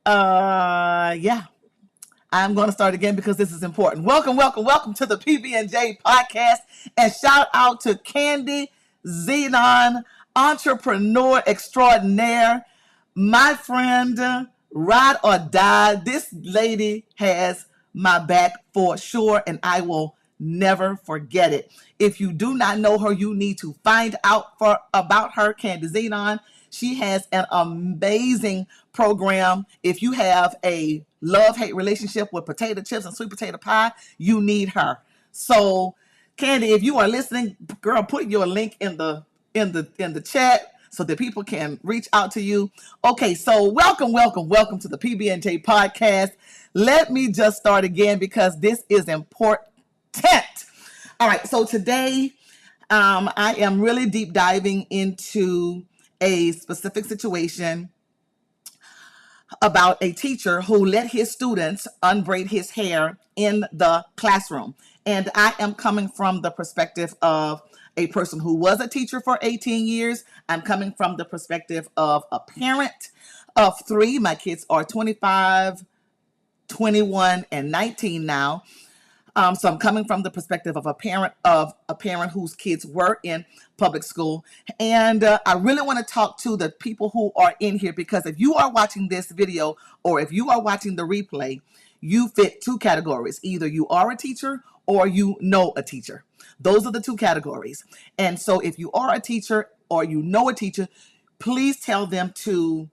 Yeah, I'm going to start again because this is important. Welcome to the PB&J podcast, and shout out to Candy Zenon, entrepreneur extraordinaire, my friend, ride or die. This lady has my back for sure, and I will never forget it. If you do not know her, you need to find out about her, Candy Zenon. She has an amazing program. If you have a love-hate relationship with potato chips and sweet potato pie, you need her. So, Candy, if you are listening, girl, put your link in the chat so that people can reach out to you. Okay, so welcome to the PB&J podcast. Let me just start again because this is important. All right, so today I am really deep diving into a specific situation about a teacher who let his students unbraid his hair in the classroom. And I am coming from the perspective of a person who was a teacher for 18 years. I'm coming from the perspective of a parent of three. My kids are 25, 21, and 19 now. So I'm coming from the perspective of a parent whose kids were in public school. And I really want to talk to the people who are in here, because if you are watching this video or if you are watching the replay, you fit two categories. Either you are a teacher or you know a teacher. Those are the two categories. And so if you are a teacher or you know a teacher, please tell them to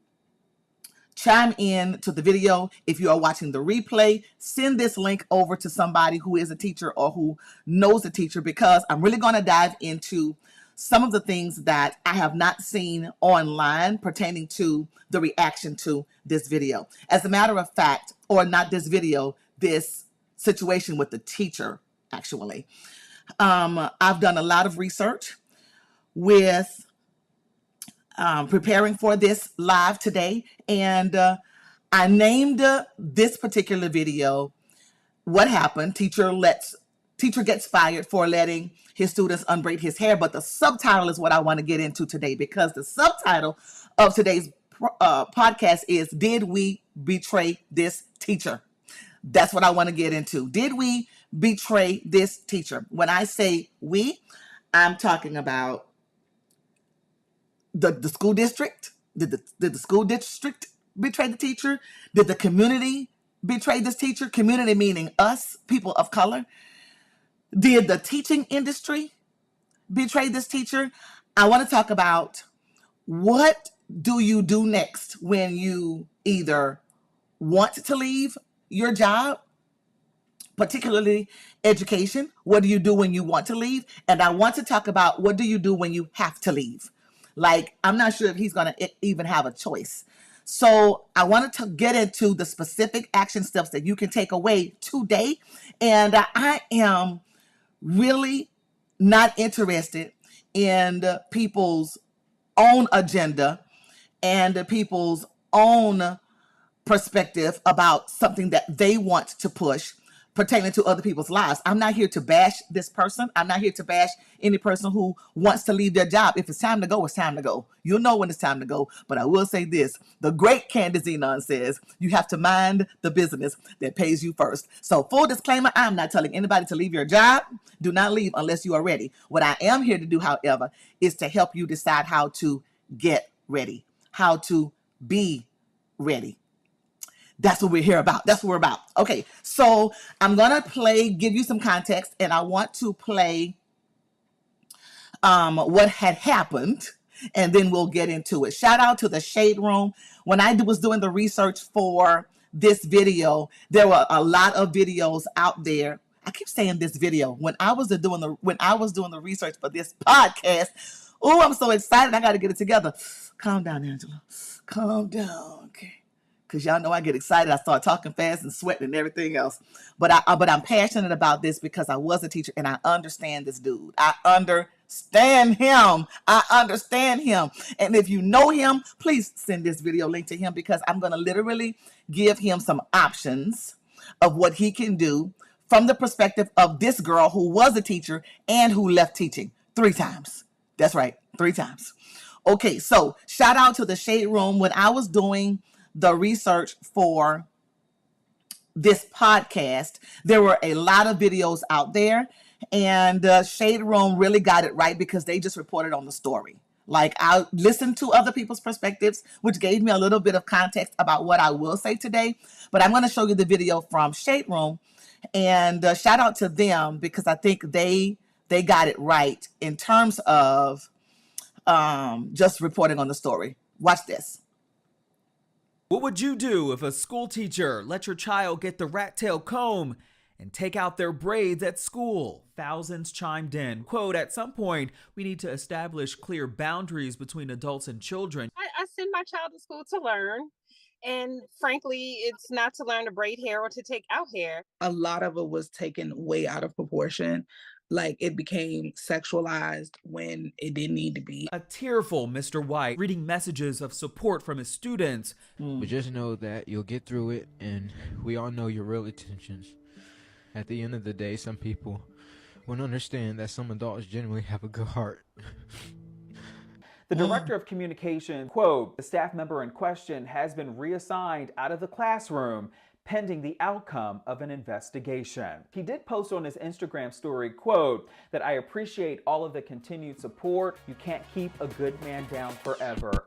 chime in to the video. If you are watching the replay, send this link over to somebody who is a teacher or who knows a teacher, because I'm really going to dive into some of the things that I have not seen online pertaining to the reaction to this video. As a matter of fact, or not this video, this situation with the teacher, actually. I've done a lot of research with preparing for this live today, and I named this particular video "What Happened? Teacher gets fired for letting his students unbraid his hair." But the subtitle is what I want to get into today, because the subtitle of today's podcast is "Did we betray this teacher?" That's what I want to get into. Did we betray this teacher? When I say we, I'm talking about the school district. Did the school district betray the teacher? Did the community betray this teacher? Community meaning us, people of color. Did the teaching industry betray this teacher? I want to talk about, what do you do next when you either want to leave your job, particularly education? What do you do when you want to leave? And I want to talk about, what do you do when you have to leave? Like, I'm not sure if he's going to even have a choice. So I wanted to get into the specific action steps that you can take away today. And I am really not interested in people's own agenda and people's own perspective about something that they want to push pertaining to other people's lives. I'm not here to bash this person. I'm not here to bash any person who wants to leave their job. If it's time to go, it's time to go. You'll know when it's time to go. But I will say this: the great Candy Zenon says you have to mind the business that pays you first. So, full disclaimer, I'm not telling anybody to leave your job. Do not leave unless you are ready. What I am here to do, however, is to help you decide how to get ready, how to be ready. That's what we're here about. That's what we're about. Okay, so I'm going to give you some context, and I want to play what had happened, and then we'll get into it. Shout out to the Shade Room. When I was doing the research for this video, there were a lot of videos out there. I keep saying this video. When I was doing the research for this podcast, oh, I'm so excited. I got to get it together. Calm down, Angela. Calm down. Okay. Because y'all know I get excited. I start talking fast and sweating and everything else. But I'm passionate about this because I was a teacher and I understand this dude. I understand him. And if you know him, please send this video link to him, because I'm going to literally give him some options of what he can do from the perspective of this girl who was a teacher and who left teaching 3 times. That's right, 3 times. Okay, so shout out to the Shade Room. When I was doing the research for this podcast, there were a lot of videos out there, and Shade Room really got it right because they just reported on the story. Like, I listened to other people's perspectives, which gave me a little bit of context about what I will say today. But I'm going to show you the video from Shade Room, and shout out to them because I think they got it right in terms of just reporting on the story. Watch this. What would you do if a school teacher let your child get the rat tail comb and take out their braids at school? Thousands chimed in. Quote, at some point, we need to establish clear boundaries between adults and children. I send my child to school to learn. And frankly, it's not to learn to braid hair or to take out hair. A lot of it was taken way out of proportion. Like, it became sexualized when it didn't need to be. A tearful Mr. White reading messages of support from his students. But just know that you'll get through it, and we all know your real intentions. At the end of the day, some people won't understand that some adults genuinely have a good heart. The director of communication, quote, the staff member in question has been reassigned out of the classroom pending the outcome of an investigation. He did post on his Instagram story, quote, that I appreciate all of the continued support. You can't keep a good man down forever.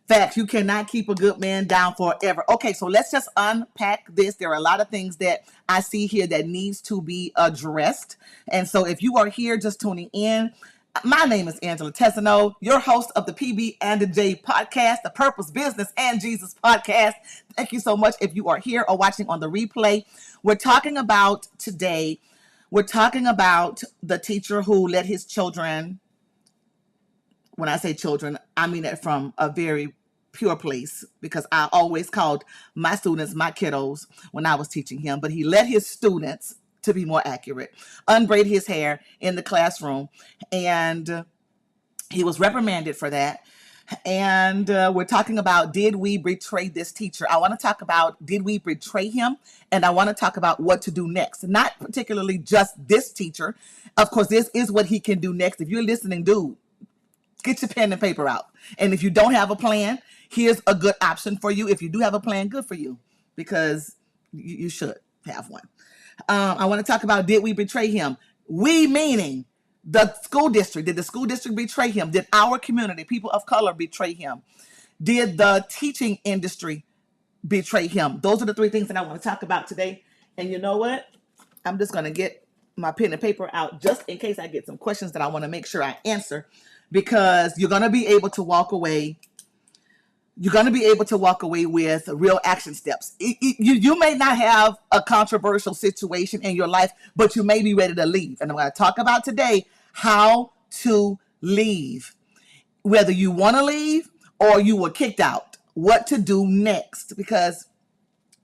Facts, you cannot keep a good man down forever. Okay, so let's just unpack this. There are a lot of things that I see here that needs to be addressed. And so if you are here just tuning in, my name is Angela Tessano, your host of the PB and the J podcast, the Purpose, Business, and Jesus podcast. Thank you so much if you are here or watching on the replay. We're talking about the teacher who let his children, when I say children, I mean it from a very pure place, because I always called my students my kiddos when I was teaching him, but he let his students, to be more accurate, unbraid his hair in the classroom, and he was reprimanded for that. And we're talking about, did we betray this teacher? I want to talk about, did we betray him? And I want to talk about what to do next. Not particularly just this teacher. Of course, this is what he can do next. If you're listening, dude, get your pen and paper out. And if you don't have a plan, here's a good option for you. If you do have a plan, good for you, because you should have one. I want to talk about, did we betray him? We meaning the school district. Did the school district betray him? Did our community, people of color, betray him? Did the teaching industry betray him? Those are the three things that I want to talk about today. And you know what? I'm just going to get my pen and paper out just in case I get some questions that I want to make sure I answer, because you're going to be able to walk away. You're going to be able to walk away with real action steps. You may not have a controversial situation in your life, but you may be ready to leave. And I'm going to talk about today how to leave. Whether you want to leave or you were kicked out, what to do next. Because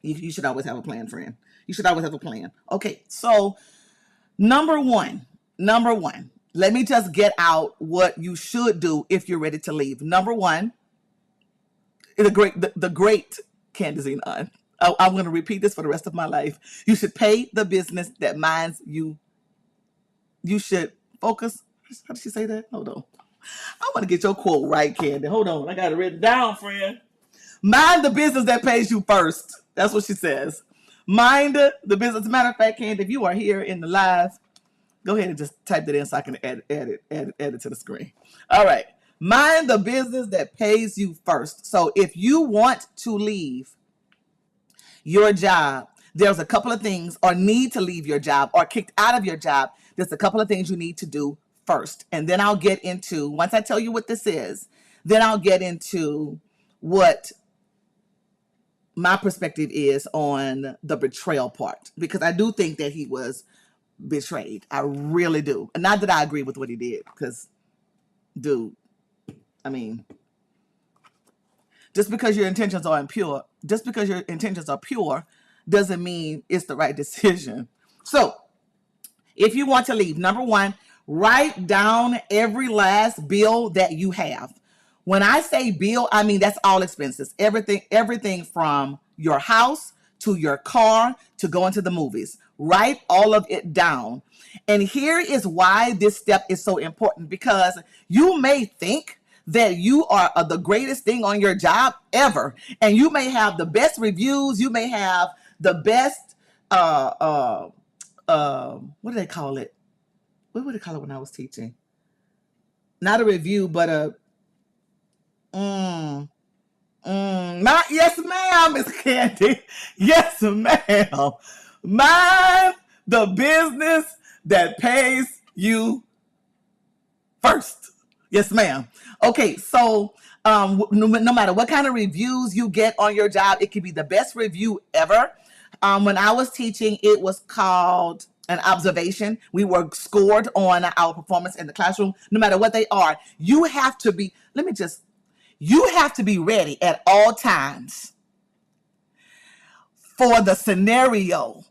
you should always have a plan, friend. You should always have a plan. Okay, so number one, let me just get out what you should do if you're ready to leave. Number one, the great Candace Nunn. I'm going to repeat this for the rest of my life. You should pay the business that minds you. You should focus. How did she say that? Hold on. I want to get your quote right, Candy. Hold on. I got it written down, friend. Mind the business that pays you first. That's what she says. Mind the business. As a matter of fact, Candy, if you are here in the live, go ahead and just type that in so I can add it to the screen. All right. Mind the business that pays you first. So if you want to leave your job, there's a couple of things, or need to leave your job or kicked out of your job, there's a couple of things you need to do first. And then I'll get into, once I tell you what this is, then I'll get into what my perspective is on the betrayal part, because I do think that he was betrayed. I really do. Not that I agree with what he did, because, dude, I mean, just because your intentions are pure doesn't mean it's the right decision. So if you want to leave, number one, write down every last bill that you have. When I say bill, I mean that's all expenses. Everything from your house to your car to going to the movies. Write all of it down. And here is why this step is so important, because you may think that you are the greatest thing on your job ever. And you may have the best reviews. You may have the best, what do they call it? What would they call it when I was teaching? Not a review, but yes, ma'am, Miss Candy. Yes, ma'am. Mind the business that pays you first. Yes, ma'am. Okay, so no matter what kind of reviews you get on your job, it could be the best review ever. When I was teaching, it was called an observation. We were scored on our performance in the classroom. No matter what they are, you have to be, you have to be ready at all times for the scenario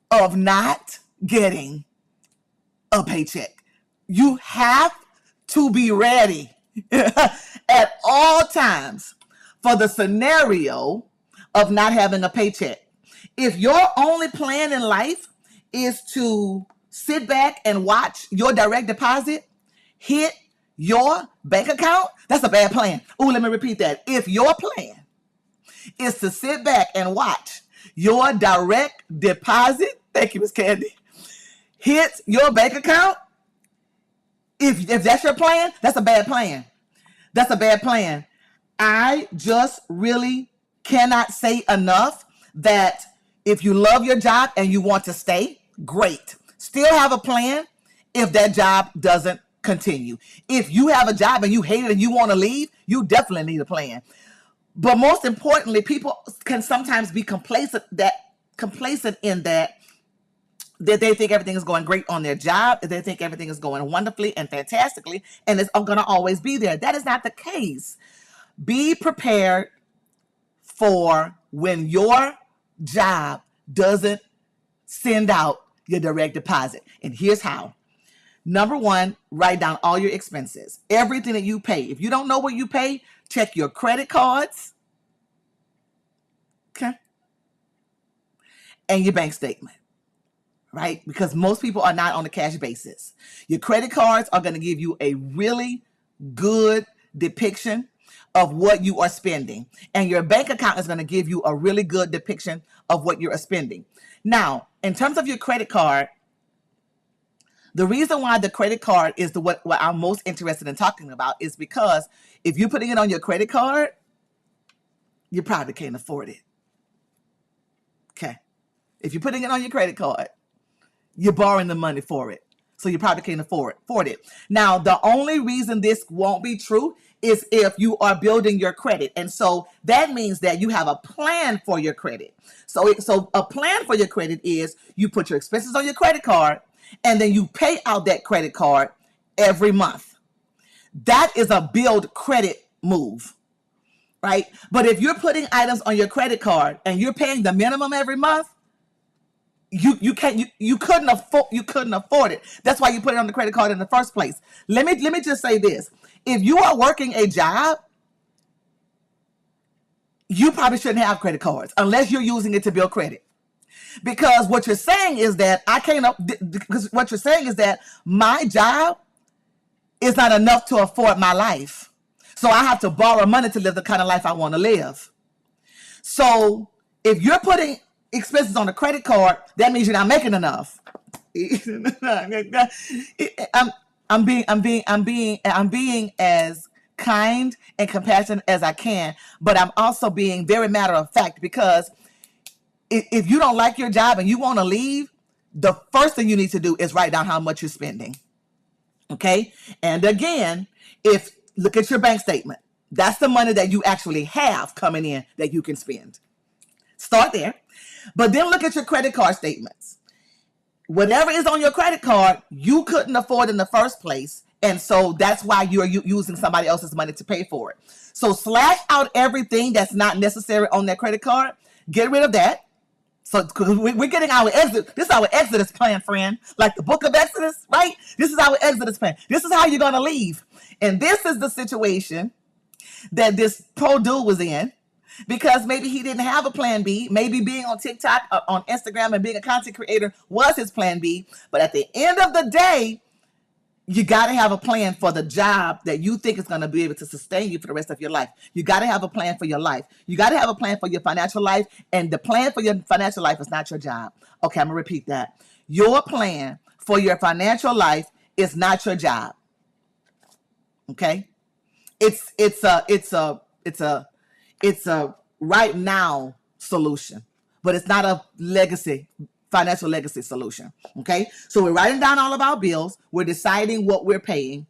of not getting a paycheck. You have to be ready at all times for the scenario of not having a paycheck. If your only plan in life is to sit back and watch your direct deposit hit your bank account, that's a bad plan. Oh, let me repeat that. If your plan is to sit back and watch your direct deposit, thank you, Ms. Candy, hits your bank account, if that's your plan, that's a bad plan. That's a bad plan. I just really cannot say enough that if you love your job and you want to stay, great. Still have a plan if that job doesn't continue. If you have a job and you hate it and you want to leave, you definitely need a plan. But most importantly, people can sometimes be complacent in that they think everything is going great on their job, that they think everything is going wonderfully and fantastically, and it's going to always be there. That is not the case. Be prepared for when your job doesn't send out your direct deposit. And here's how. Number one, write down all your expenses, everything that you pay. If you don't know what you pay, check your credit cards, okay, and your bank statement, right? Because most people are not on a cash basis. Your credit cards are going to give you a really good depiction of what you are spending, and your bank account is going to give you a really good depiction of what you're spending. Now, in terms of your credit card, the reason why the credit card is what I'm most interested in talking about is because if you're putting it on your credit card, you probably can't afford it. Okay. If you're putting it on your credit card, you're borrowing the money for it. So you probably can't afford it. Now, the only reason this won't be true is if you are building your credit. And so that means that you have a plan for your credit. So a plan for your credit is you put your expenses on your credit card and then you pay out that credit card every month. That is a build credit move, right? But if you're putting items on your credit card and you're paying the minimum every month, you couldn't afford it. That's why you put it on the credit card in the first place. Let me just say this. If you are working a job, you probably shouldn't have credit cards unless you're using it to build credit. Because what you're saying is that my job is not enough to afford my life. So I have to borrow money to live the kind of life I want to live. So if you're putting expenses on a credit card, that means you're not making enough. I'm being as kind and compassionate as I can, but I'm also being very matter of fact, because if you don't like your job and you want to leave, the first thing you need to do is write down how much you're spending. Okay? And again, look at your bank statement. That's the money that you actually have coming in that you can spend. Start there. But then look at your credit card statements. Whatever is on your credit card, you couldn't afford in the first place. And so that's why you're using somebody else's money to pay for it. So slash out everything that's not necessary on that credit card. Get rid of that. So we're getting our exit. This is our Exodus plan, friend. Like the book of Exodus, right? This is our Exodus plan. This is how you're going to leave. And this is the situation that this pro dude was in, because maybe he didn't have a plan B. Maybe being on TikTok, on Instagram, and being a content creator was his plan B. But at the end of the day, you got to have a plan for the job that you think is going to be able to sustain you for the rest of your life. You got to have a plan for your life. You got to have a plan for your financial life. And the plan for your financial life is not your job. Okay, I'm going to repeat that. Your plan for your financial life is not your job. Okay? It's a right now solution, but it's not a financial legacy solution. Okay, so we're writing down all of our bills. We're deciding what we're paying.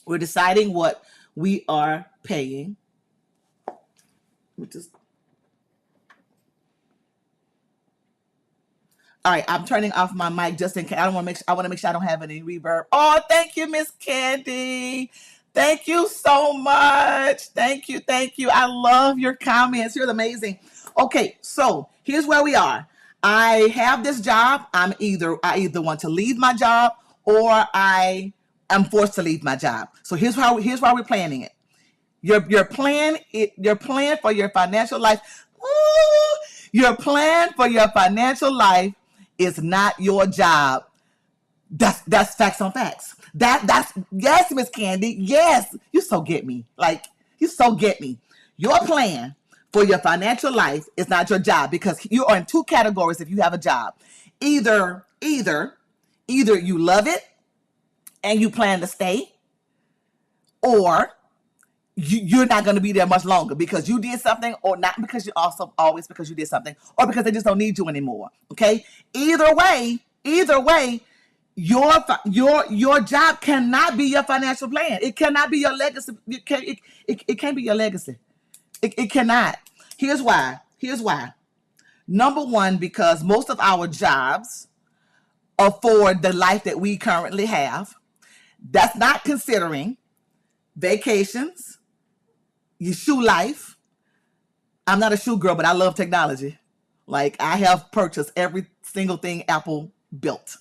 We're deciding what we are paying. All right, I'm turning off my mic just in case. I want to make sure I don't have any reverb. Oh, thank you, Miss Candy. Thank you so much. Thank you. I love your comments. You're amazing. Okay, so here's where we are. I have this job. I either want to leave my job or I am forced to leave my job. So here's why we're planning it. Your plan for your financial life. Your plan for your financial life is not your job. That's facts on facts. That's yes, Miss Candy. Yes, you so get me. Like you so get me. Your plan for your financial life is not your job, because you are in two categories if you have a job. Either you love it and you plan to stay, or you're not going to be there much longer because you did something, or not because you also always because you did something, or because they just don't need you anymore. Okay. Either way, your job cannot be your financial plan. It cannot be your legacy. It can't be your legacy. It cannot. Here's why. Number one, because most of our jobs afford the life that we currently have. That's not considering vacations, your shoe life. I'm not a shoe girl, but I love technology. Like, I have purchased every single thing Apple built.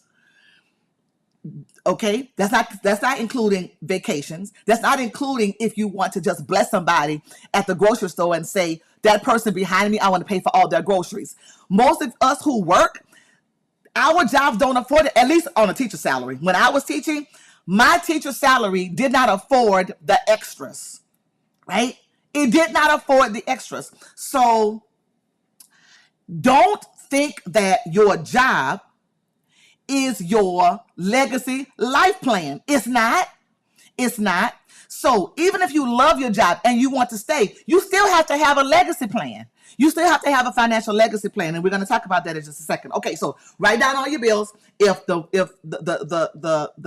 Okay, that's not including vacations. That's not including if you want to just bless somebody at the grocery store and say, that person behind me, I want to pay for all their groceries. Most of us who work, our jobs don't afford it, at least on a teacher salary. When I was teaching, my teacher salary did not afford the extras, right? It did not afford the extras. So don't think that your job is your legacy life plan. It's not. So even if you love your job and you want to stay, you still have to have a legacy plan. You still have to have a financial legacy plan, and we're going to talk about that in just a second. Okay, so write down all your bills. If the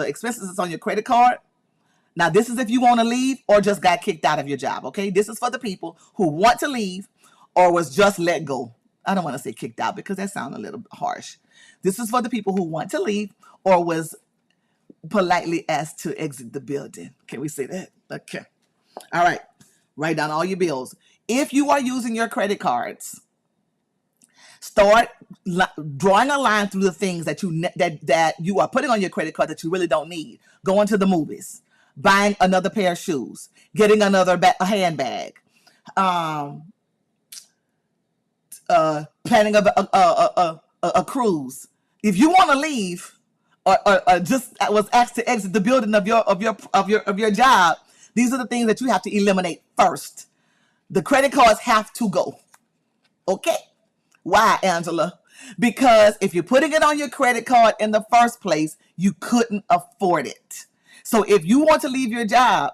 expenses is on your credit card. Now, this is if you want to leave or just got kicked out of your job. Okay, this is for the people who want to leave or was just let go. I don't want to say kicked out because that sounds a little harsh. This is for the people who want to leave or was politely asked to exit the building. Can we say that? Okay. All right. Write down all your bills. If you are using your credit cards, start drawing a line through the things that you are putting on your credit card that you really don't need. Going to the movies, buying another pair of shoes, getting another handbag, planning a cruise. If you want to leave, or just was asked to exit the building of your job, these are the things that you have to eliminate first. The credit cards have to go. Okay? Why, Angela? Because if you're putting it on your credit card in the first place, you couldn't afford it. So if you want to leave your job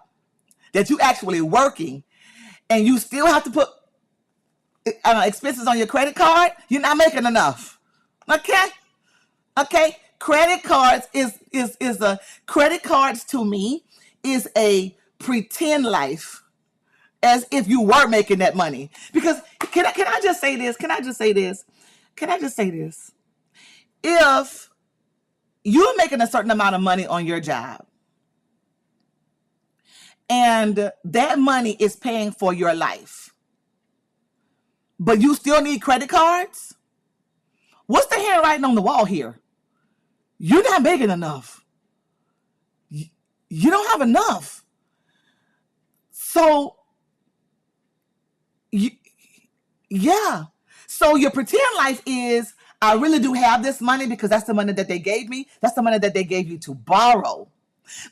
that you actually working and you still have to put expenses on your credit card, you're not making enough. Okay? Credit cards credit cards to me is a pretend life, as if you were making that money. Because can I just say this? If you're making a certain amount of money on your job and that money is paying for your life, but you still need credit cards, what's the handwriting on the wall here? You're not making enough. You don't have enough. So, yeah. So your pretend life is, I really do have this money because that's the money that they gave me. That's the money that they gave you to borrow.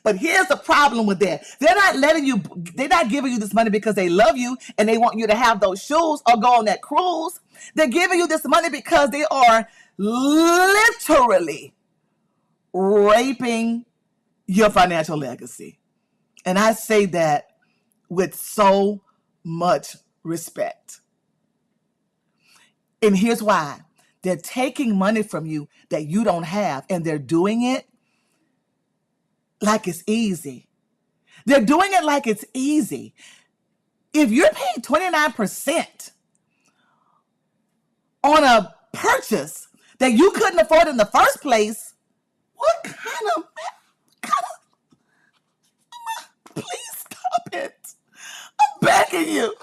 But here's the problem with that. They're not giving you this money because they love you and they want you to have those shoes or go on that cruise. They're giving you this money because they are literally raping your financial legacy. And I say that with so much respect. And here's why. They're taking money from you that you don't have, and they're doing it like it's easy. They're doing it like it's easy. If you're paying 29% on a purchase that you couldn't afford in the first place, what kind of please stop it. I'm begging you.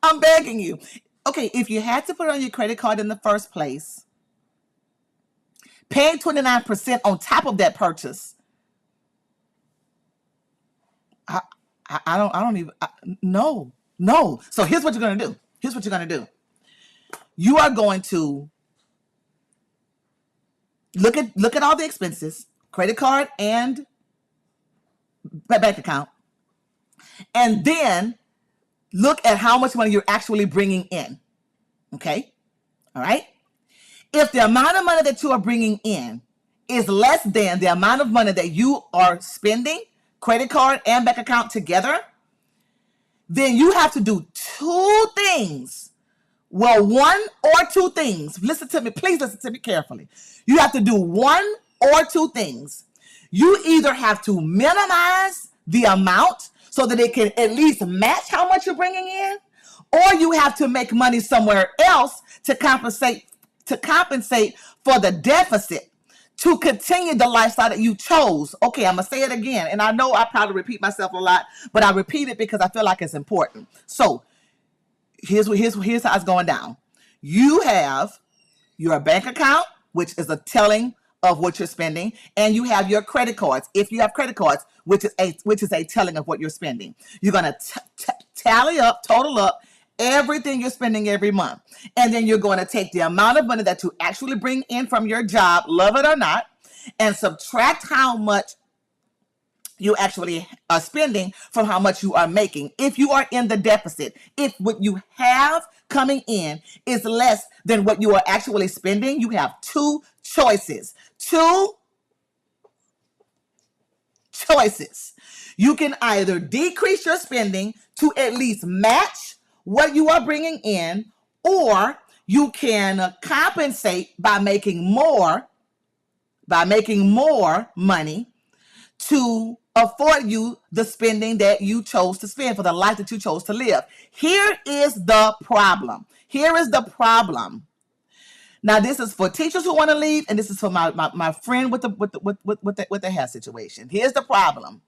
I'm begging you. Okay, if you had to put it on your credit card in the first place, paying 29% on top of that purchase, no. So here's what you're going to do. You are going to look at all the expenses, credit card and bank account, and then look at how much money you're actually bringing in. Okay? All right? If the amount of money that you are bringing in is less than the amount of money that you are spending, credit card and bank account together, then you have to do two things. Well, one or two things. Listen to me. Please listen to me carefully. You have to do one or two things. You either have to minimize the amount so that it can at least match how much you're bringing in, or you have to make money somewhere else to compensate for the deficit to continue the lifestyle that you chose. Okay, I'm gonna say it again, and I know I probably repeat myself a lot, but I repeat it because I feel like it's important. So here's how it's going down. You have your bank account, which is a telling of what you're spending, and you have your credit cards. If you have credit cards, which is a telling of what you're spending. You're gonna total up everything you're spending every month, and then you're going to take the amount of money that you actually bring in from your job, love it or not, and subtract how much you actually are spending from how much you are making. If you are in the deficit, if what you have coming in is less than what you are actually spending, you have two choices. You can either decrease your spending to at least match what you are bringing in, or you can compensate by making more money to afford you the spending that you chose to spend for the life that you chose to live. Here is the problem. Now, this is for teachers who want to leave, and this is for my friend with the hair situation. Here's the problem.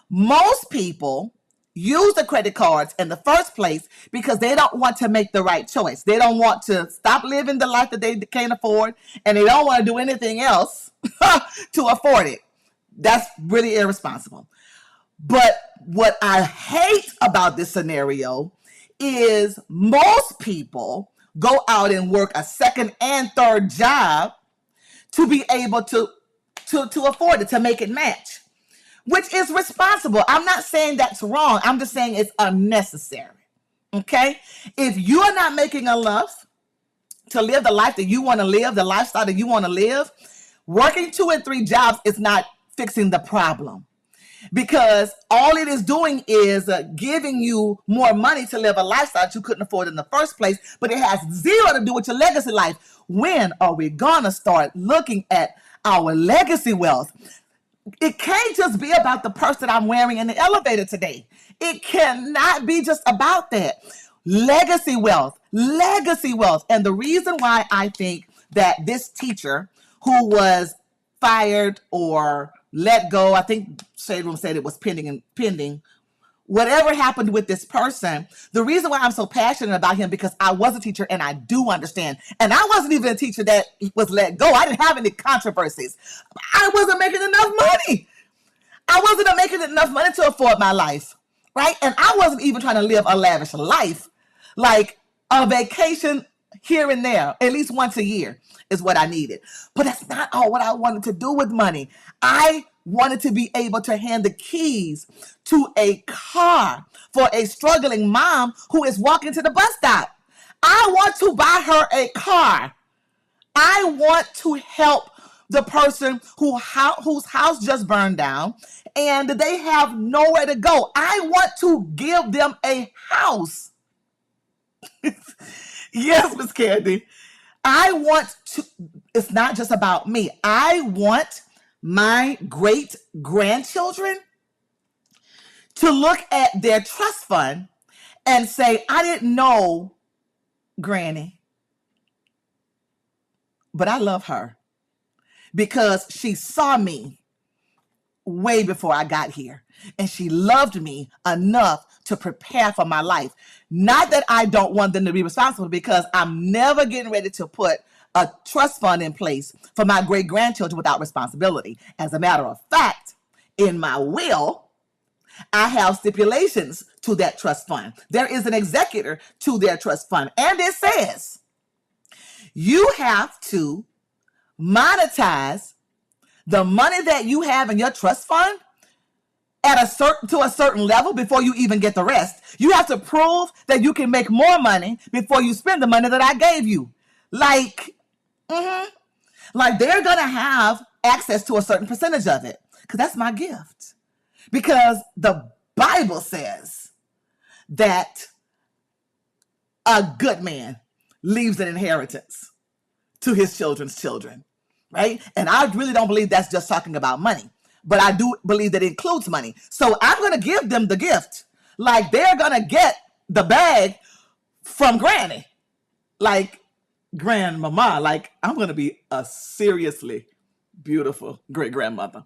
Most people use the credit cards in the first place because they don't want to make the right choice. They don't want to stop living the life that they can't afford, and they don't want to do anything else to afford it. That's really irresponsible. But what I hate about this scenario is most people go out and work a second and third job to be able to afford it, to make it match, which is responsible. I'm not saying that's wrong. I'm just saying it's unnecessary. Okay? If you are not making enough to live the life that you want to live, the lifestyle that you want to live, working 2 and 3 jobs is not fixing the problem, because all it is doing is giving you more money to live a lifestyle that you couldn't afford in the first place, but it has zero to do with your legacy life. When are we gonna start looking at our legacy wealth? It can't just be about the purse that I'm wearing in the elevator today. It cannot be just about that. Legacy wealth. And the reason why I think that this teacher who was fired or let go, I think Shade Room said it was pending. Whatever happened with this person, the reason why I'm so passionate about him, because I was a teacher and I do understand. And I wasn't even a teacher that was let go. I didn't have any controversies. I wasn't making enough money. I wasn't making enough money to afford my life, right? And I wasn't even trying to live a lavish life, like a vacation here and there, at least once a year is what I needed. But that's not all what I wanted to do with money. I wanted to be able to hand the keys to a car for a struggling mom who is walking to the bus stop. I want to buy her a car. I want to help the person whose house just burned down and they have nowhere to go. I want to give them a house. Yes, Miss Candy. I want to, it's not just about me. I want my great grandchildren to look at their trust fund and say, I didn't know Granny, but I love her because she saw me way before I got here. And she loved me enough to prepare for my life. Not that I don't want them to be responsible, because I'm never getting ready to put a trust fund in place for my great grandchildren without responsibility. As a matter of fact, in my will, I have stipulations to that trust fund. There is an executor to their trust fund. And it says, you have to monetize the money that you have in your trust fund at a certain level before you even get the rest. You have to prove that you can make more money before you spend the money that I gave you. Like they're gonna have access to a certain percentage of it, because that's my gift. Because the Bible says that a good man leaves an inheritance to his children's children, right? And I really don't believe that's just talking about money, but I do believe that it includes money. So I'm going to give them the gift. Like, they're going to get the bag from Granny, like grandmama. Like, I'm going to be a seriously beautiful great grandmother.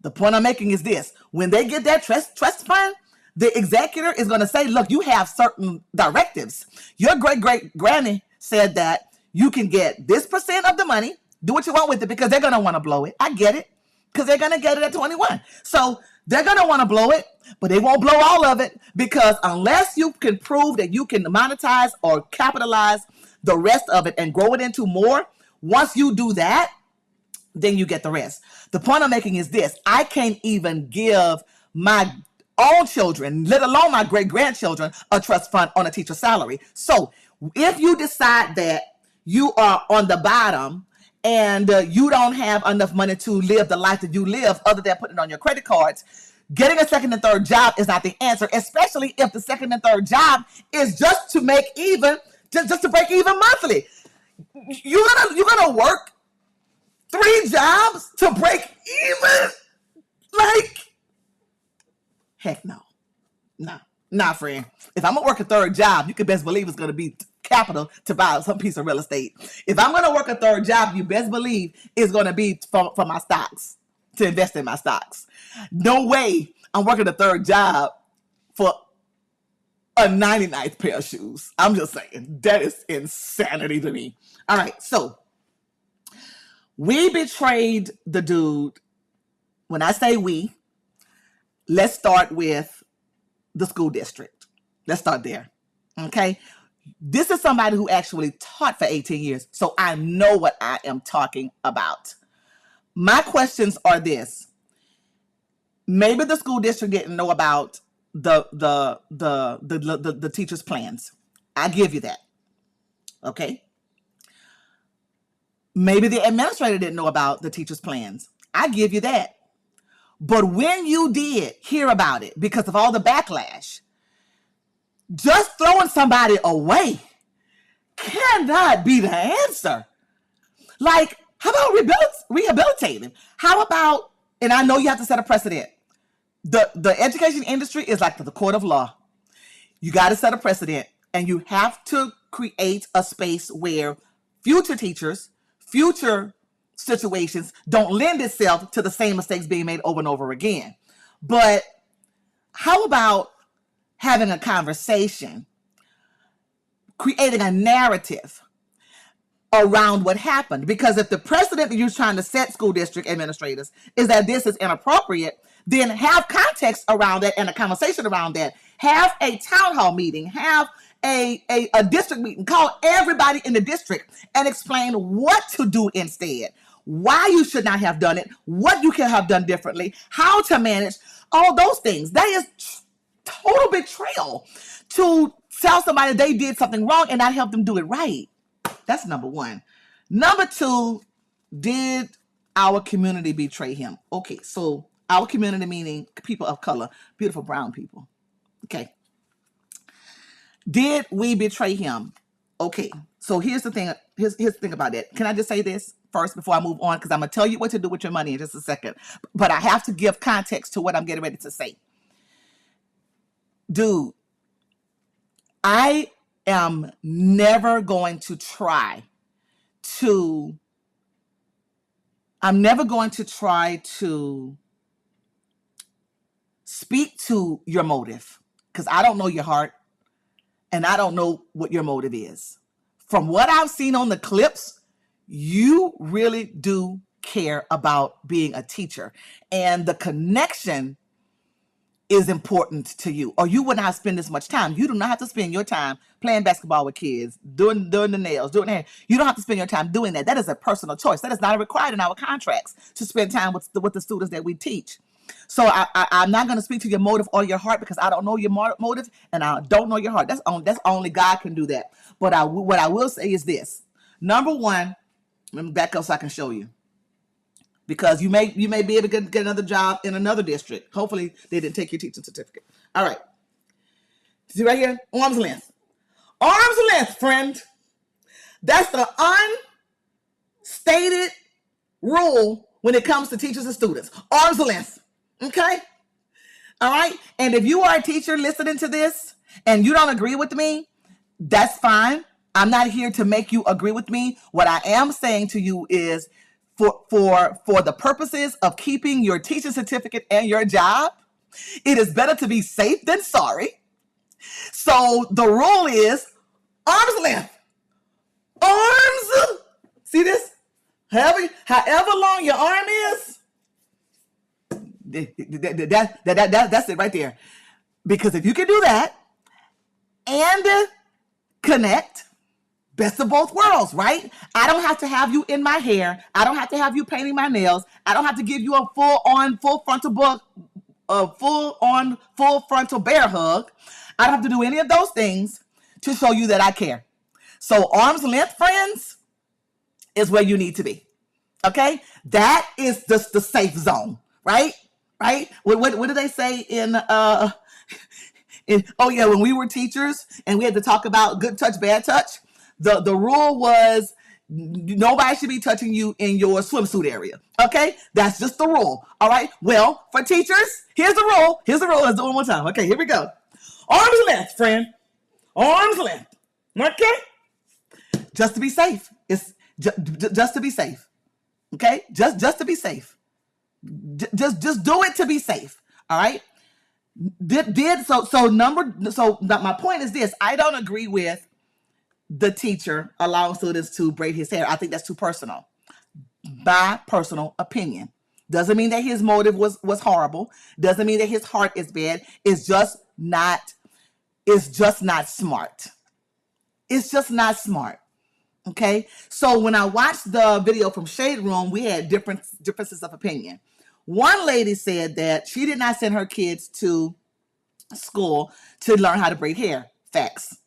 The point I'm making is this: when they get that trust fund, the executor is going to say, look, you have certain directives. Your great granny said that you can get this percent of the money, do what you want with it, because they're going to want to blow it. I get it, because they're going to get it at 21. So they're going to want to blow it, but they won't blow all of it, because unless you can prove that you can monetize or capitalize the rest of it and grow it into more, once you do that, then you get the rest. The point I'm making is this: I can't even give my own children, let alone my great grandchildren, a trust fund on a teacher's salary. So if you decide that you are on the bottom and you don't have enough money to live the life that you live other than putting it on your credit cards, getting a second and third job is not the answer, especially if the second and third job is just to make even, just to break even monthly. You're gonna work 3 jobs to break even? Like, heck no. Nah, friend. If I'm gonna work a third job, you can best believe it's gonna be capital to buy some piece of real estate. If I'm gonna work a third job, you best believe it's gonna be for my stocks, to invest in my stocks. No way I'm working a third job for a 99th pair of shoes. I'm just saying, that is insanity to me. All right, so we betrayed the dude. When I say we, let's start with the school district. Let's start there. Okay. This is somebody who actually taught for 18 years. So I know what I am talking about. My questions are this. Maybe the school district didn't know about the teacher's plans. I give you that. Okay. Maybe the administrator didn't know about the teacher's plans. I give you that. But when you did hear about it because of all the backlash, just throwing somebody away cannot be the answer. Like, how about rehabilitating? How about, and I know you have to set a precedent. The education industry is like the court of law. You got to set a precedent, and you have to create a space where future teachers, future situations don't lend itself to the same mistakes being made over and over again. But how about having a conversation, creating a narrative around what happened? Because if the precedent that you're trying to set, school district administrators, is that this is inappropriate, then have context around that and a conversation around that. Have a town hall meeting, have a district meeting, call everybody in the district and explain what to do instead. why you should not have done it, what you can have done differently, how to manage, all those things. That is total betrayal to tell somebody they did something wrong and not help them do it right. That's number one. Number two, did our community betray him? Okay, so our community meaning people of color, beautiful brown people. Okay. Did we betray him? Okay, so here's the thing. Here's the thing about that. Can I just say this first before I move on? Because I'm going to tell you what to do with your money in just a second. But I have to give context to what I'm getting ready to say. Dude, I am never going to try to speak to your motive because I don't know your heart and I don't know what your motive is. From what I've seen on the clips, you really do care about being a teacher, and the connection is important to you, or you would not spend this much time. You do not have to spend your time playing basketball with kids, doing the nails, doing the hair. You don't have to spend your time doing that. That is a personal choice. That is not required in our contracts to spend time with the students that we teach. So I'm not going to speak to your motive or your heart because I don't know your motive and I don't know your heart. That's only God can do that. But what I will say is this. Number one, let me back up so I can show you. Because you may be able to get another job in another district. Hopefully they didn't take your teaching certificate. All right. See right here? Arm's length. Arm's length, friend. That's the unstated rule when it comes to teachers and students. Arm's length. Okay? All right? And if you are a teacher listening to this and you don't agree with me, that's fine. I'm not here to make you agree with me. What I am saying to you is for the purposes of keeping your teaching certificate and your job, it is better to be safe than sorry. So the rule is arm's length. Arms. See this? However long your arm is, that's it right there. Because if you can do that and connect, best of both worlds, right? I don't have to have you in my hair. I don't have to have you painting my nails. I don't have to give you a full frontal bear hug. I don't have to do any of those things to show you that I care. So arm's length, friends, is where you need to be. Okay? That is just the safe zone, right? Right? What do they say when we were teachers and we had to talk about good touch, bad touch? The rule was nobody should be touching you in your swimsuit area. Okay? That's just the rule. All right? Well, for teachers, here's the rule. Let's do it one more time. Okay, here we go. Arm's length, friend. Arm's length. Okay? Just to be safe. It's just to be safe. Okay? Just to be safe. Just do it to be safe. All right? My point is this. I don't agree with the teacher allowing students to braid his hair. I think that's too personal. My personal opinion. Doesn't mean that his motive was horrible. Doesn't mean that his heart is bad. It's just not smart. It's just not smart. Okay? So when I watched the video from Shade Room, we had differences of opinion. One lady said that she did not send her kids to school to learn how to braid hair. Facts.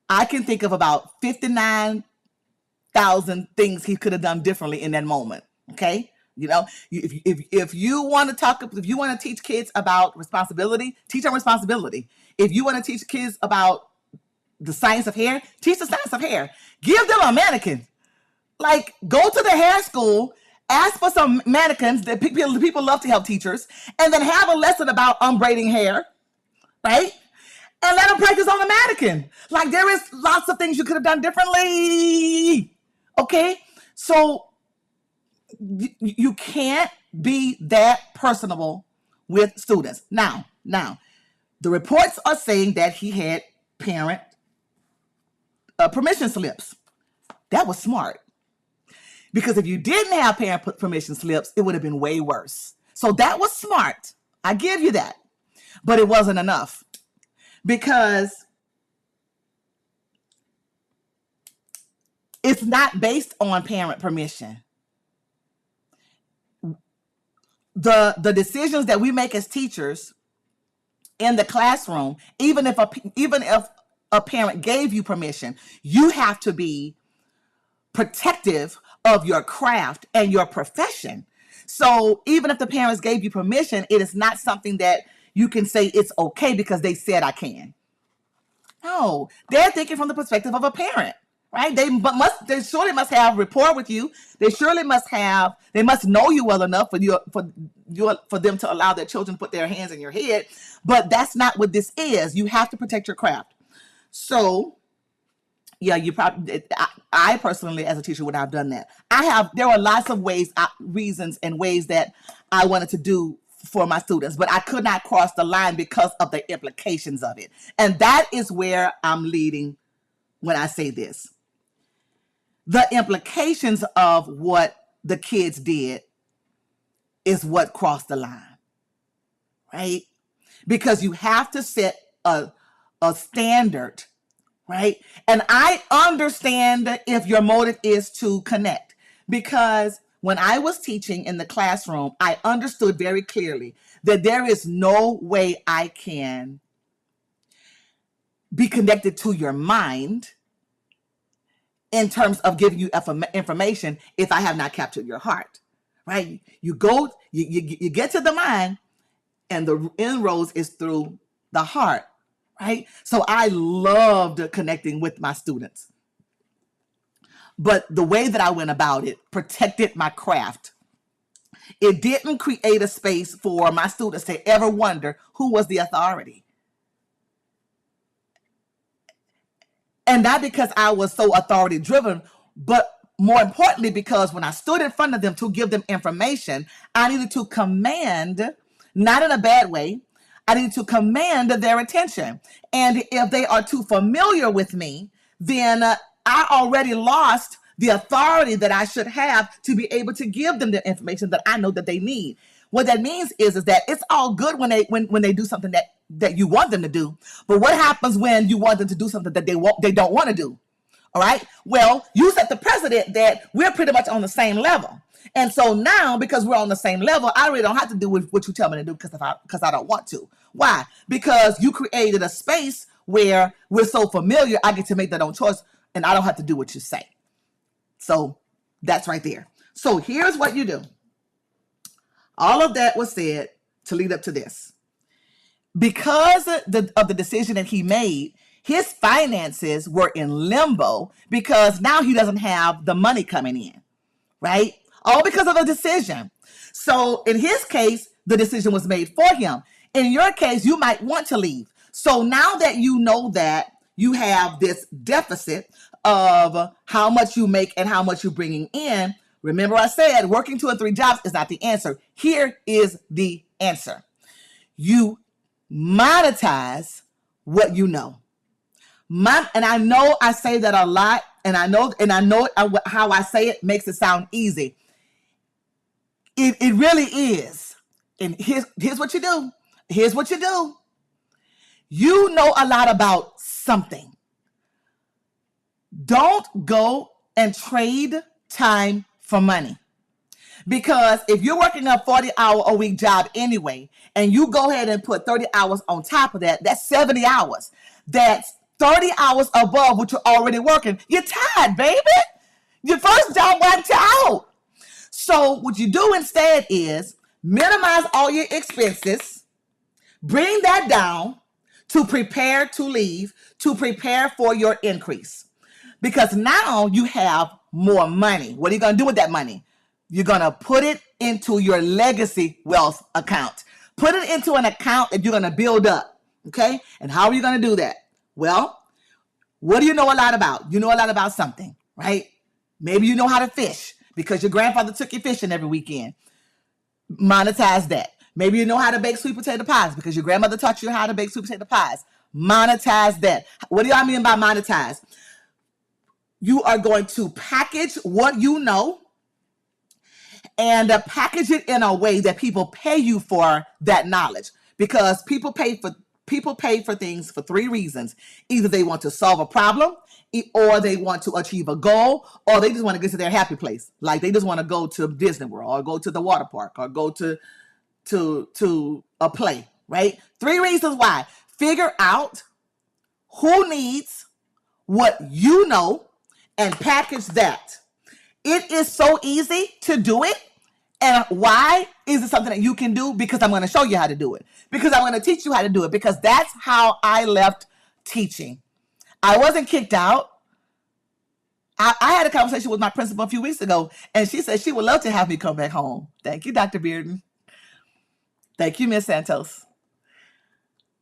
I can think of about 59,000 things he could have done differently in that moment. Okay? You know, if you want to teach kids about responsibility, teach them responsibility. If you want to teach kids about the science of hair, teach the science of hair. Give them a mannequin. Like, go to the hair school, ask for some mannequins that people love to help teachers, and then have a lesson about unbraiding hair, right? And let them practice on the mannequin. Like, there is lots of things you could have done differently. Okay? So you can't be that personable with students. Now, the reports are saying that he had parent permission slips. That was smart. Because if you didn't have parent permission slips, it would have been way worse. So that was smart. I give you that. But it wasn't enough. Because It's not based on parent permission. The decisions that we make as teachers in the classroom, even if a parent gave you permission, you have to be protective of your craft and your profession. So even if the parents gave you permission, it is not something that you can say it's okay because they said I can. No, they're thinking from the perspective of a parent, right? They surely must have rapport with you. They must know you well enough for them to allow their children to put their hands in your head. But that's not what this is. You have to protect your craft. So yeah, I personally, as a teacher, would have done that. There were lots of reasons and ways that I wanted to do for my students, but I could not cross the line because of the implications of it. And that is where I'm leading when I say this. The implications of what the kids did is what crossed the line, right? Because you have to set a standard, right? And I understand if your motive is to connect, because when I was teaching in the classroom, I understood very clearly that there is no way I can be connected to your mind in terms of giving you information if I have not captured your heart, right? You get to the mind, and the inroads is through the heart, right? So I loved connecting with my students. But the way that I went about it protected my craft. It didn't create a space for my students to ever wonder who was the authority. And not because I was so authority driven, but more importantly, because when I stood in front of them to give them information, I needed to command, not in a bad way, I needed to command their attention. And if they are too familiar with me, then I already lost the authority that I should have to be able to give them the information that I know that they need. What that means is that it's all good when they do something that you want them to do. But what happens when you want them to do something that they don't want to do? All right. Well, you set the precedent that we're pretty much on the same level. And so now, because we're on the same level, I really don't have to do what you tell me to do because I don't want to. Why? Because you created a space where we're so familiar, I get to make that own choice and I don't have to do what you say. So that's right there. So here's what you do. All of that was said to lead up to this. Because of the decision that he made, his finances were in limbo because now he doesn't have the money coming in, right? All because of a decision. So in his case, the decision was made for him. In your case, you might want to leave. So now that you know that you have this deficit of how much you make and how much you're bringing in, remember I said working 2 or 3 jobs is not the answer. Here is the answer. You monetize what you know. And I know I say that a lot, and I know how I say it makes it sound easy. It really is. And here's what you do. Here's what you do. You know a lot about something. Don't go and trade time for money. Because if you're working a 40-hour-a-week job anyway, and you go ahead and put 30 hours on top of that, that's 70 hours. That's 30 hours above what you're already working. You're tired, baby. Your first job wiped you out. So what you do instead is minimize all your expenses, bring that down to prepare to leave, to prepare for your increase. Because now you have more money. What are you going to do with that money? You're going to put it into your legacy wealth account. Put it into an account that you're going to build up. Okay? And how are you going to do that? Well, what do you know a lot about? You know a lot about something, right? Maybe you know how to fish because your grandfather took you fishing every weekend. Monetize that. Maybe you know how to bake sweet potato pies because your grandmother taught you how to bake sweet potato pies. Monetize that. What do y'all mean by monetize? You are going to package what you know and package it in a way that people pay you for that knowledge, because people pay people pay for things for three reasons. Either they want to solve a problem, or they want to achieve a goal, or they just want to get to their happy place. Like they just want to go to Disney World or go to the water park or go to a play, right? Three reasons why. Figure out who needs what you know and package that. It is so easy to do it. And why is it something that you can do? Because I'm going to show you how to do it. Because I'm going to teach you how to do it. Because that's how I left teaching. I wasn't kicked out. I had a conversation with my principal a few weeks ago, and she said she would love to have me come back home. Thank you, Dr. Bearden. Thank you, Ms. Santos.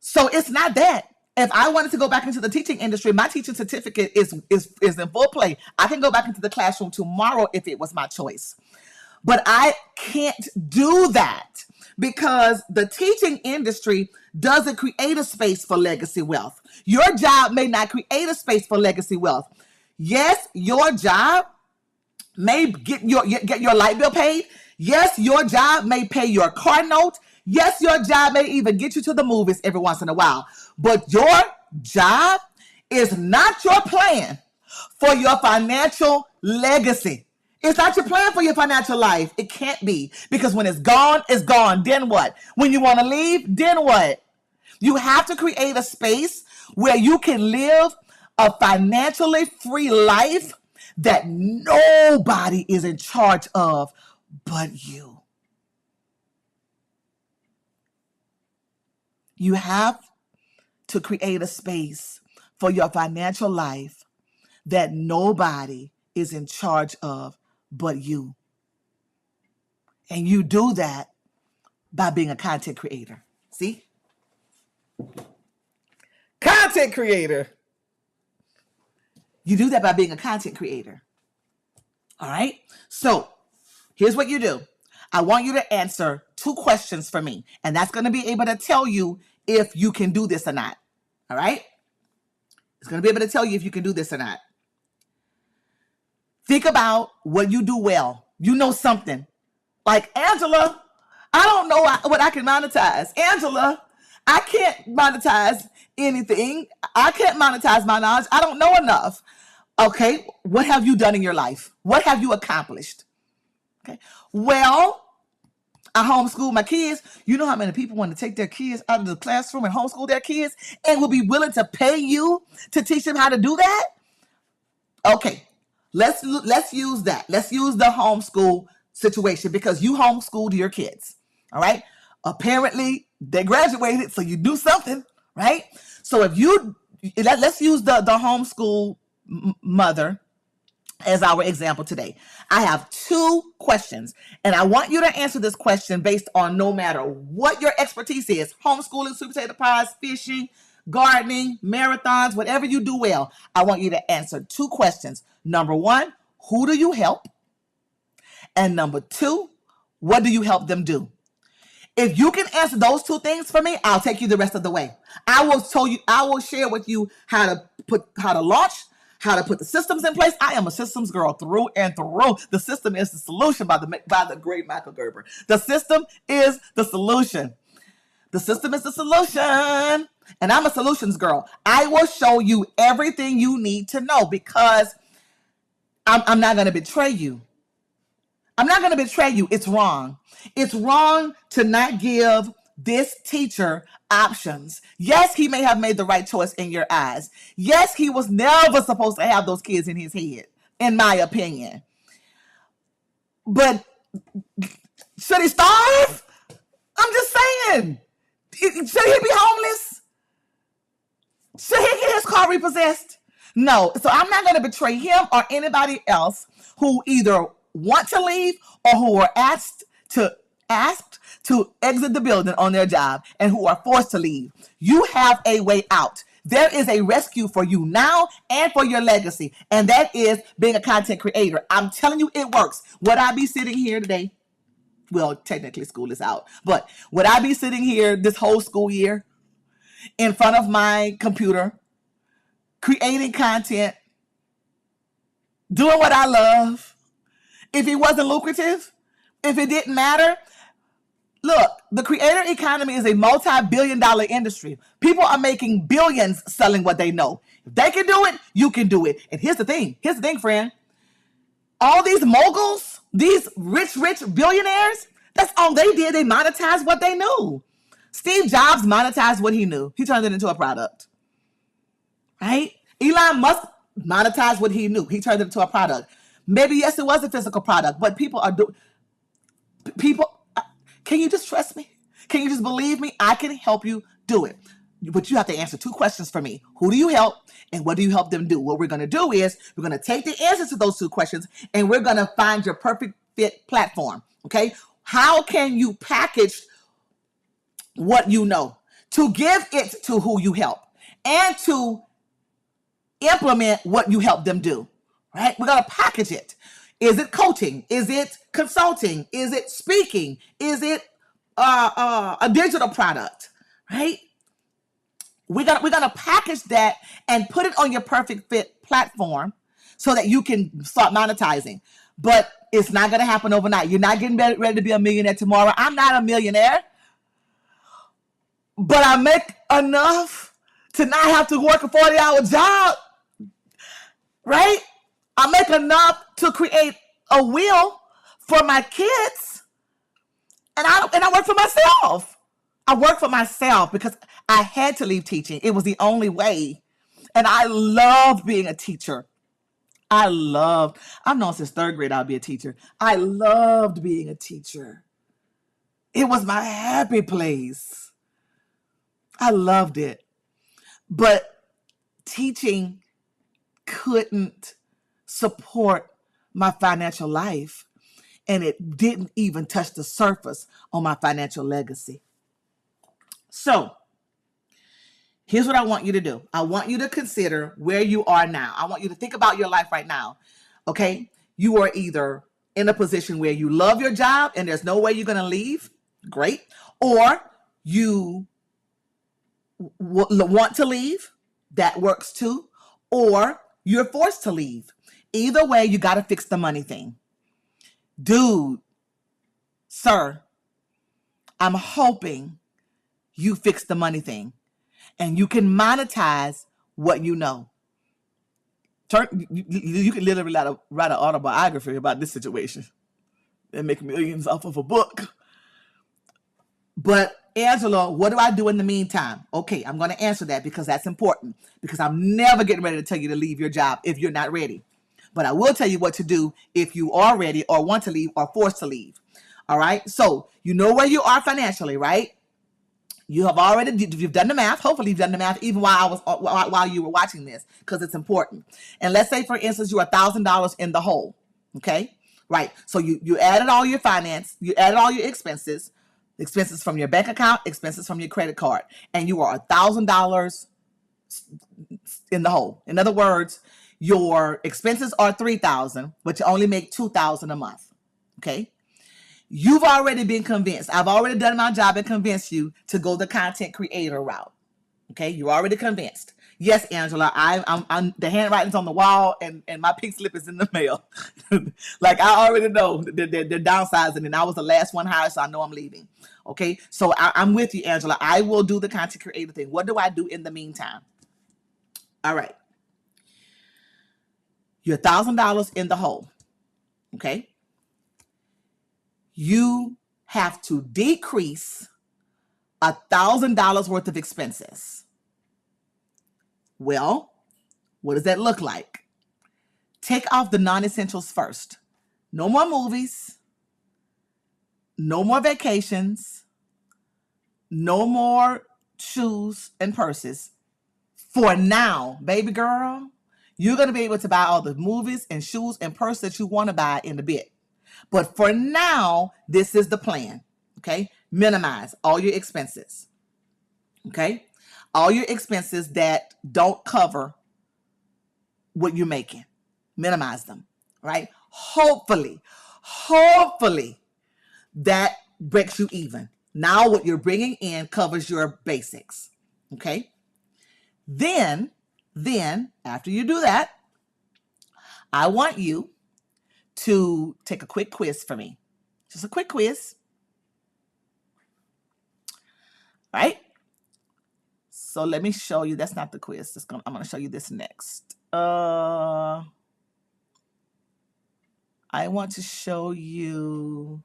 So it's not that. If I wanted to go back into the teaching industry, my teaching certificate is in full play. I can go back into the classroom tomorrow if it was my choice. But I can't do that because the teaching industry doesn't create a space for legacy wealth. Your job may not create a space for legacy wealth. Yes, your job may get your light bill paid. Yes, your job may pay your car note. Yes, your job may even get you to the movies every once in a while. But your job is not your plan for your financial legacy. It's not your plan for your financial life. It can't be. Because when it's gone, it's gone. Then what? When you want to leave, then what? You have to create a space where you can live a financially free life that nobody is in charge of but you. You have to create a space for your financial life that nobody is in charge of but you. And you do that by being a content creator. See? Content creator. You do that by being a content creator. All right? So here's what you do. I want you to answer 2 questions for me. And that's going to be able to tell you if you can do this or not. All right? It's going to be able to tell you if you can do this or not. Think about what you do well. You know something. Like, Angela, I don't know what I can monetize. Angela, I can't monetize anything. I can't monetize my knowledge. I don't know enough. Okay, what have you done in your life? What have you accomplished? Okay, well, I homeschool my kids. You know how many people want to take their kids out of the classroom and homeschool their kids and will be willing to pay you to teach them how to do that? Okay, let's use that. Let's use the homeschool situation because you homeschooled your kids. All right. Apparently they graduated, so you do something, right? So if you let's use the homeschool mother as our example today. I have 2 questions, and I want you to answer this question based on no matter what your expertise is: homeschooling, sweet potato pies, fishing, gardening, marathons, whatever you do well. I want you to answer 2 questions. Number 1, who do you help? And number 2, what do you help them do? If you can answer those 2 things for me, I'll take you the rest of the way. I will share with you how to launch, how to put the systems in place. I am a systems girl through and through. The system is the solution by the great Michael Gerber. The system is the solution. The system is the solution. And I'm a solutions girl. I will show you everything you need to know because I'm not going to betray you. I'm not going to betray you. It's wrong. It's wrong to not give this teacher options. Yes, he may have made the right choice in your eyes. Yes, he was never supposed to have those kids in his head, in my opinion. But should he starve? I'm just saying. Should he be homeless? Should he get his car repossessed? No. So I'm not going to betray him or anybody else who either want to leave or who are asked to exit the building on their job and who are forced to leave. You have a way out. There is a rescue for you now and for your legacy, and that is being a content creator. I'm telling you, it works. Would I be sitting here today? Well, technically school is out, but would I be sitting here this whole school year in front of my computer, creating content, doing what I love, if it wasn't lucrative, if it didn't matter? Look, the creator economy is a multi-billion-dollar industry. People are making billions selling what they know. If they can do it, you can do it. And here's the thing. Here's the thing, friend. All these moguls, these rich billionaires, that's all they did. They monetized what they knew. Steve Jobs monetized what he knew. He turned it into a product, right? Elon Musk monetized what he knew. He turned it into a product. Maybe, yes, it was a physical product, but people, can you just trust me? Can you just believe me? I can help you do it. But you have to answer 2 questions for me. Who do you help and what do you help them do? What we're going to do is we're going to take the answers to those 2 questions and we're going to find your perfect fit platform. Okay. How can you package what you know to give it to who you help and to implement what you help them do, right? We're going to package it. Is it coaching? Is it consulting? Is it speaking? Is it a digital product, right? We're gonna package that and put it on your perfect fit platform so that you can start monetizing. But it's not gonna happen overnight. You're not getting ready to be a millionaire tomorrow. I'm not a millionaire, but I make enough to not have to work a 40-hour job, right? I make enough to create a will for my kids, and I work for myself. I work for myself because I had to leave teaching. It was the only way. And I loved being a teacher. I've known since 3rd grade I'll be a teacher. I loved being a teacher. It was my happy place. I loved it. But teaching couldn't support my financial life. And it didn't even touch the surface on my financial legacy. So here's what I want you to do. I want you to consider where you are now. I want you to think about your life right now. Okay? You are either in a position where you love your job and there's no way you're going to leave. Great. Or you want to leave. That works too. Or you're forced to leave. Either way, you got to fix the money thing. Dude, sir, I'm hoping you fix the money thing and you can monetize what you know. You can literally write an autobiography about this situation and make millions off of a book. But Angela, what do I do in the meantime? Okay, I'm going to answer that because that's important, because I'm never getting ready to tell you to leave your job if you're not ready. But I will tell you what to do if you are ready or want to leave or forced to leave. All right. So you know where you are financially, right? You've done the math. Hopefully you've done the math even while you were watching this, because it's important. And let's say, for instance, you're $1,000 in the hole. Okay. Right. So you added all your finance, you added all your expenses from your bank account, expenses from your credit card, and you are $1,000 in the hole. In other words, your expenses are $3,000, but you only make $2,000 a month. Okay. You've already been convinced. I've already done my job and convinced you to go the content creator route. Okay. You're already convinced. Yes, Angela, I'm the handwriting's on the wall and my pink slip is in the mail. Like, I already know they're downsizing, and I was the last one hired, so I know I'm leaving. Okay. So I'm with you, Angela. I will do the content creator thing. What do I do in the meantime? All right. You're $1,000 in the hole. Okay. You have to decrease $1,000 worth of expenses. Well, what does that look like? Take off the non-essentials first. No more movies. No more vacations. No more shoes and purses. For now, baby girl, you're going to be able to buy all the movies and shoes and purses that you want to buy in a bit. But for now, this is the plan. Okay? Minimize all your expenses. Okay? All your expenses that don't cover what you're making. Minimize them. Right? Hopefully that breaks you even. Now what you're bringing in covers your basics. Okay? Then, after you do that, I want you to take a quick quiz for me. Just a quick quiz. right? So let me show you. That's not the quiz. I'm going to show you this next. I want to show you.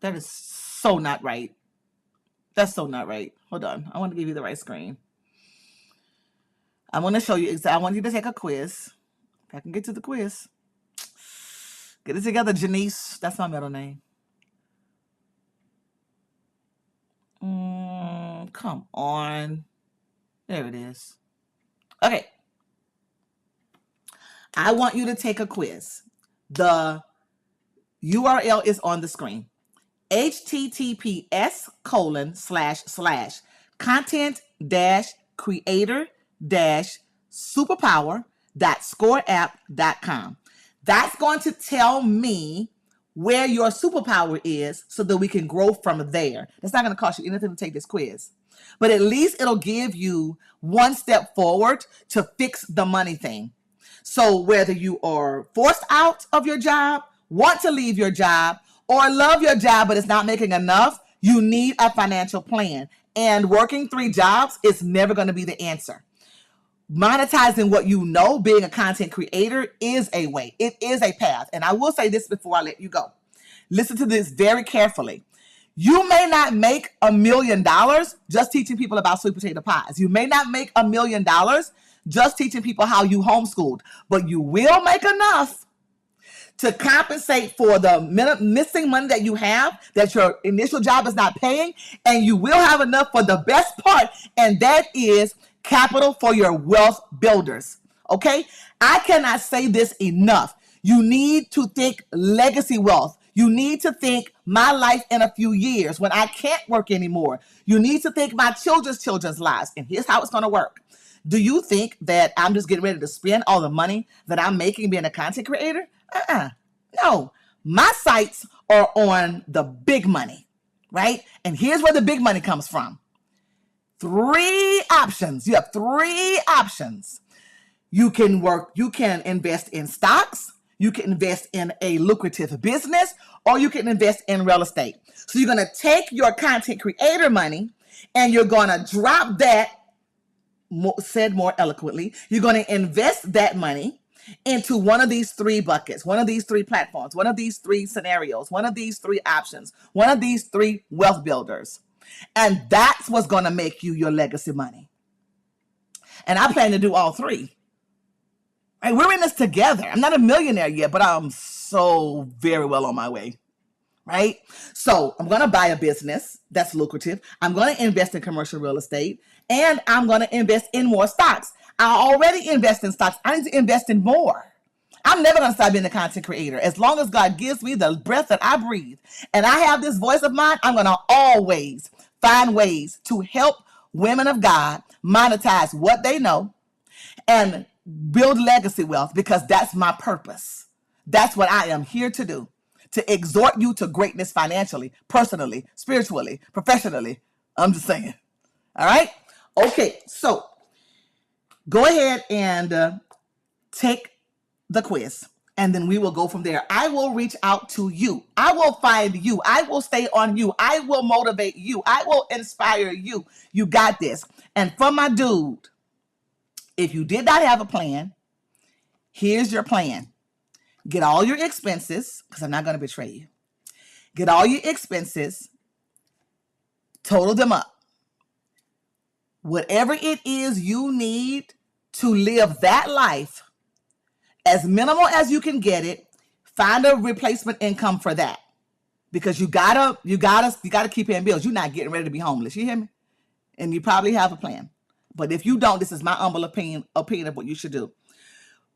That is so not right. That's so not right. Hold on. I want to give you the right screen. I want to show you. I want you to take a quiz. If I can get to the quiz. Get it together, Janice. That's my middle name. Come on. There it is. Okay. I want you to take a quiz. The URL is on the screen. https://content-creator-superpower.scoreapp.com. That's going to tell me where your superpower is so that we can grow from there. It's not going to cost you anything to take this quiz, but at least it'll give you one step forward to fix the money thing. So whether you are forced out of your job, want to leave your job, or love your job but it's not making enough, you need a financial plan. And working 3 jobs is never going to be the answer. Monetizing what you know, being a content creator, is a way. It is a path. And I will say this before I let you go. Listen to this very carefully. You may not make $1 million just teaching people about sweet potato pies. You may not make $1 million just teaching people how you homeschooled, but you will make enough to compensate for the missing money that you have, that your initial job is not paying, and you will have enough for the best part, and that is capital for your wealth builders. Okay? I cannot say this enough. You need to think legacy wealth. You need to think my life in a few years when I can't work anymore. You need to think my children's lives. And here's how it's going to work. Do you think that I'm just getting ready to spend all the money that I'm making being a content creator? No. My sights are on the big money, right? And here's where the big money comes from. 3 options. You have 3 options. You can invest in stocks, you can invest in a lucrative business, or you can invest in real estate. So you're going to take your content creator money and you're going to drop that, said more eloquently, you're going to invest that money into one of these 3 buckets, one of these 3 platforms, one of these 3 scenarios, one of these 3 options, one of these 3 wealth builders. And that's what's going to make you your legacy money. And I plan to do all 3. Right? We're in this together. I'm not a millionaire yet, but I'm so very well on my way. Right? So I'm going to buy a business that's lucrative. I'm going to invest in commercial real estate, and I'm going to invest in more stocks. I already invest in stocks. I need to invest in more. I'm never going to stop being a content creator. As long as God gives me the breath that I breathe and I have this voice of mine, I'm going to always find ways to help women of God monetize what they know and build legacy wealth, because that's my purpose. That's what I am here to do. To exhort you to greatness financially, personally, spiritually, professionally. I'm just saying. All right? Okay, so go ahead and take the quiz, and then we will go from there. I will reach out to you. I will find you. I will stay on you. I will motivate you. I will inspire you. You got this. And for my dude, if you did not have a plan, here's your plan. Get all your expenses, because I'm not going to betray you. Get all your expenses, total them up. Whatever it is you need to live that life, as minimal as you can get it, find a replacement income for that. Because you gotta keep paying bills. You're not getting ready to be homeless. You hear me? And you probably have a plan. But if you don't, this is my humble opinion of what you should do.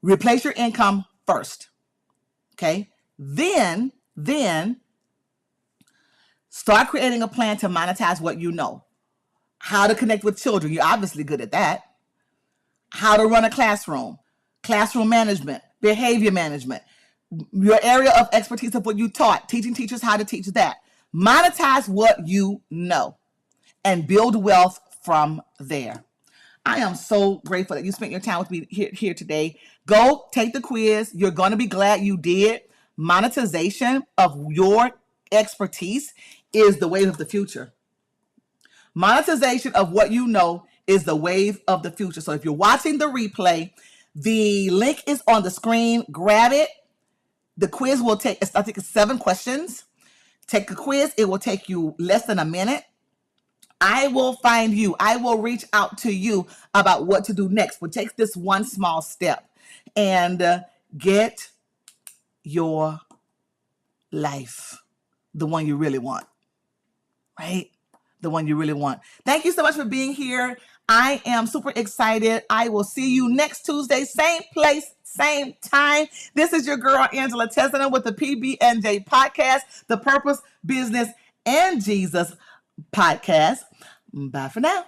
Replace your income first. Okay? Then start creating a plan to monetize what you know. How to connect with children. You're obviously good at that. How to run a classroom management, behavior management, your area of expertise of what you taught, teaching teachers how to teach that. Monetize what you know and build wealth from there. I am so grateful that you spent your time with me here today. Go take the quiz. You're going to be glad you did. Monetization of your expertise is the wave of the future. Monetization of what you know is the wave of the future. So if you're watching the replay, the link is on the screen. Grab it. The quiz will take, I think it's 7 questions. Take a quiz. It will take you less than a minute. I will find you. I will reach out to you about what to do next. But take this one small step and get your life, the one you really want, right? The one you really want. Thank you so much for being here. I am super excited. I will see you next Tuesday, same place, same time. This is your girl, Angela Tessinen, with the PB&J podcast, the Purpose, Business, and Jesus podcast. Bye for now.